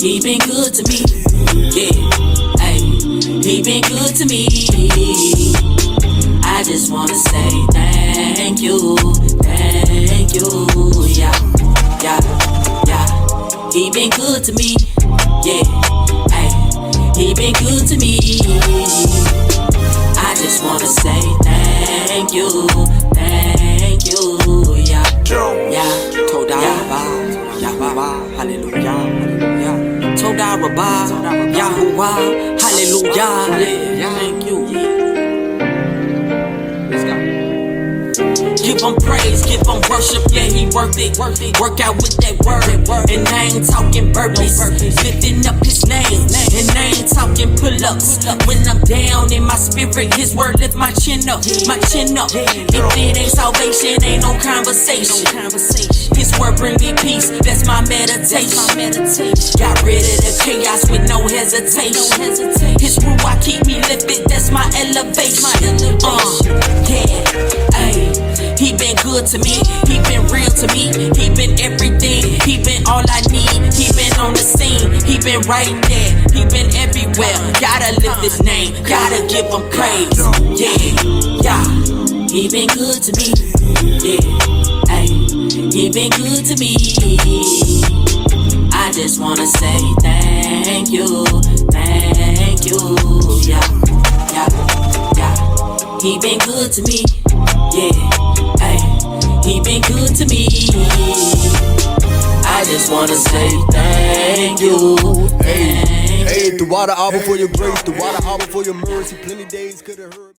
He been good to me, yeah. Ay, he been good to me. I just wanna say thank you, yeah, yeah, yeah. He been good to me, yeah. Ay, he been good to me. I just wanna say thank you, yeah, yeah. Toda Rabah, hallelujah. Toda Rabah, Yahuwah, hallelujah. Thank you. Let's go. Give him praise, give him worship, yeah, he worth it. Work out with that word, and I ain't talking burpees. Lifting up his name, and I ain't talking pull-ups. When I'm down in my spirit, his word lift my chin up, my chin up. If it ain't salvation, ain't no conversation. His word bring me peace, that's my meditation. Got rid of the chaos with no hesitation. His ruach keep me lifted, that's my elevation. Yeah, ayy. He been good to me, he been real to me, he been everything, he been all I need, he been on the scene, he been right there, he been everywhere. Gotta lift his name, gotta give him praise. Yeah, yeah. He been good to me, yeah. Ay, he been good to me. I just wanna say thank you, yeah, yeah, yeah. He been good to me, yeah. He been good to me. I just wanna say thank you. Hey, throughout the album for your grace, throughout the album for your mercy, plenty days could have heard.